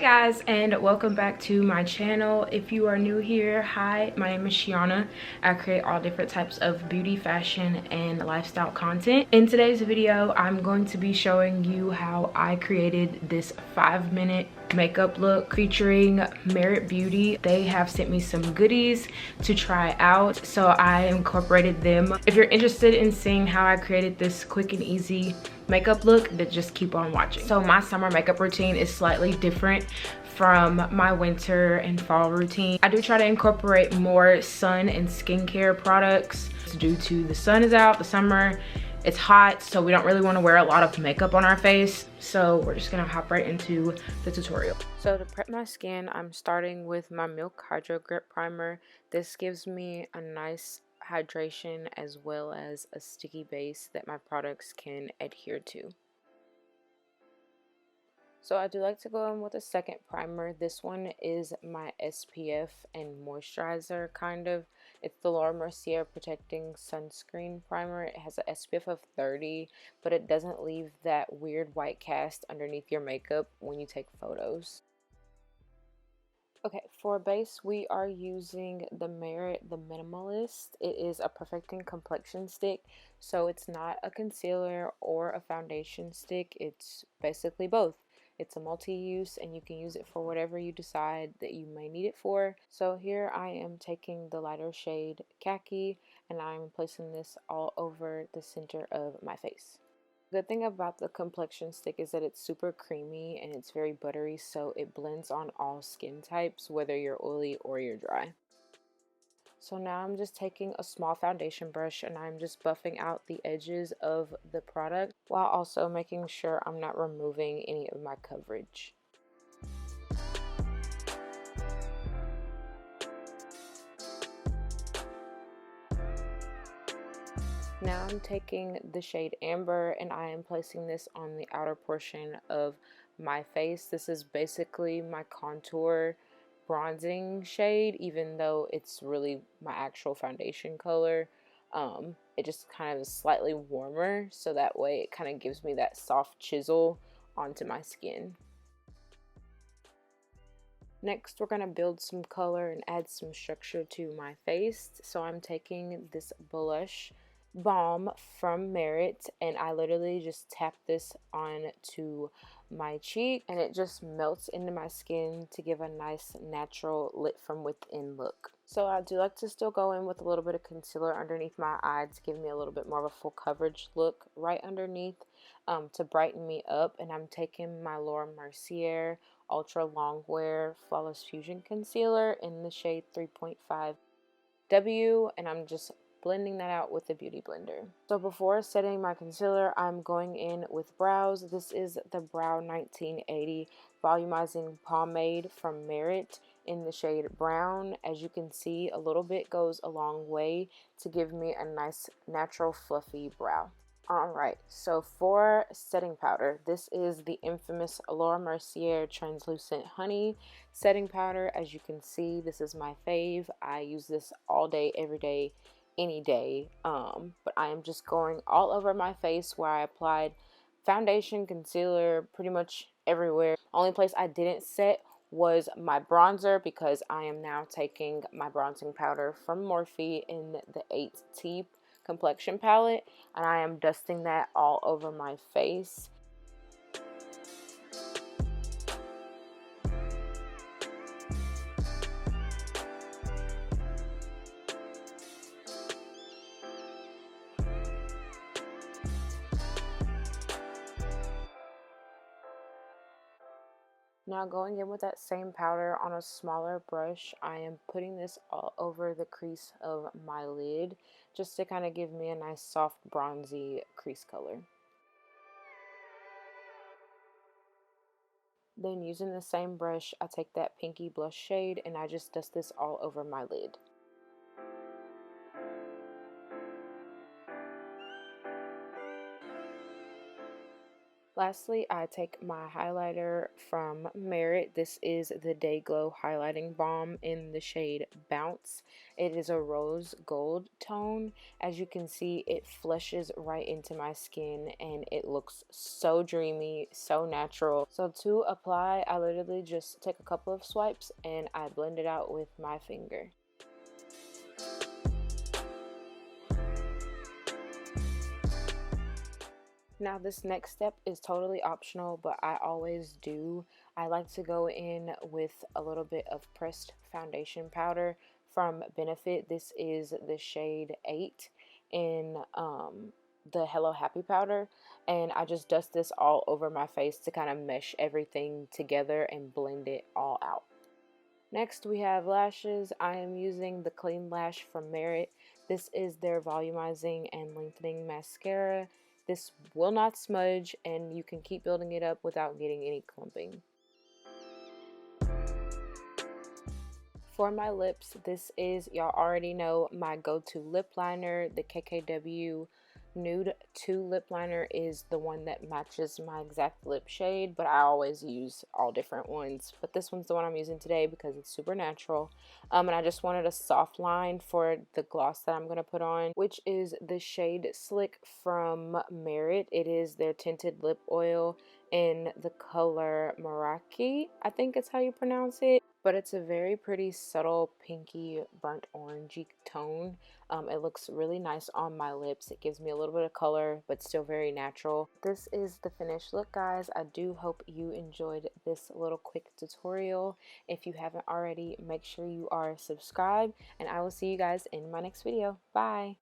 Guys, and welcome back to my channel. If you are new here, hi, my name is Shiana. I create all different types of beauty, fashion, and lifestyle content. In today's video, I'm going to be showing you how I created this 5-minute makeup look featuring Merit Beauty. They have sent me some goodies to try out, so I incorporated them. If you're interested in seeing how I created this quick and easy makeup look, then just keep on watching. So my summer makeup routine is slightly different from my winter and fall routine. I do try to incorporate more sun and skincare products due to the sun is out, the summer, it's hot, so we don't really want to wear a lot of makeup on our face. So we're just gonna hop right into the tutorial. So to prep my skin, I'm starting with my Milk Hydro Grip Primer. This gives me a nice hydration as well as a sticky base that my products can adhere to. So I do like to go in with a second primer. This one is my SPF and moisturizer kind of. It's the Mercier Protecting Sunscreen Primer. It has an SPF of 30, but it doesn't leave that weird white cast underneath your makeup when you take photos. Okay, for base, we are using the Merit, the Minimalist. It is a perfecting complexion stick, so it's not a concealer or a foundation stick. It's basically both. It's a multi-use and you can use it for whatever you decide that you may need it for. So here I am taking the lighter shade Khaki and I'm placing this all over the center of my face. The good thing about the complexion stick is that it's super creamy and it's very buttery, so it blends on all skin types, whether you're oily or you're dry. So now I'm just taking a small foundation brush and I'm just buffing out the edges of the product while also making sure I'm not removing any of my coverage. Now I'm taking the shade Amber and I am placing this on the outer portion of my face. This is basically my contour bronzing shade, even though it's really my actual foundation color. It just kind of is slightly warmer, so that way it kind of gives me that soft chisel onto my skin. Next, we're going to build some color and add some structure to my face. So I'm taking this blush Balm from Merit and I literally just tap this onto my cheek and it just melts into my skin to give a nice natural lit from within look. So I do like to still go in with a little bit of concealer underneath my eye to give me a little bit more of a full coverage look right underneath to brighten me up. And I'm taking my Mercier Ultra Longwear Flawless Fusion Concealer in the shade 3.5 W and I'm just blending that out with the Beauty Blender. So before setting my concealer, I'm going in with brows. This is the Brow 1980 Volumizing Pomade from Merit in the shade Brown. As you can see, a little bit goes a long way to give me a nice natural fluffy brow. Alright, so for setting powder, this is the infamous Mercier Translucent Honey setting powder. As you can see, this is my fave. I use this all day, every day, any day, but I am just going all over my face where I applied foundation, concealer, pretty much everywhere. Only place I didn't set was my bronzer because I am now taking my bronzing powder from Morphe in the 8T Complexion palette and I am dusting that all over my face. Now going in with that same powder on a smaller brush, I am putting this all over the crease of my lid just to kind of give me a nice soft bronzy crease color. Then using the same brush, I take that pinky blush shade and I just dust this all over my lid. Lastly, I take my highlighter from Merit. This is the Day Glow Highlighting Balm in the shade Bounce. It is a rose gold tone. As you can see, it flushes right into my skin and it looks so dreamy, so natural. So to apply, I literally just take a couple of swipes and I blend it out with my finger. Now this next step is totally optional, but I always do. I like to go in with a little bit of pressed foundation powder from Benefit. This is the shade 8 in the Hello Happy powder, and I just dust this all over my face to kind of mesh everything together and blend it all out. Next we have lashes. I am using the Clean Lash from Merit. This is their volumizing and lengthening mascara. This will not smudge and you can keep building it up without getting any clumping. For my lips, this is, y'all already know, my go-to lip liner. The KKW Nude 2 lip liner is the one that matches my exact lip shade, but I always use all different ones. But this one's the one I'm using today because it's super natural. And I just wanted a soft line for the gloss that I'm going to put on, which is the shade Slick from Merit. It is their tinted lip oil in the color Marrakech, I think it's how you pronounce it. But it's a very pretty subtle pinky burnt orangey tone. It looks really nice on my lips. It gives me a little bit of color, but still very natural. This is the finished look, guys. I do hope you enjoyed this little quick tutorial. If you haven't already, make sure you are subscribed, and I will see you guys in my next video. Bye!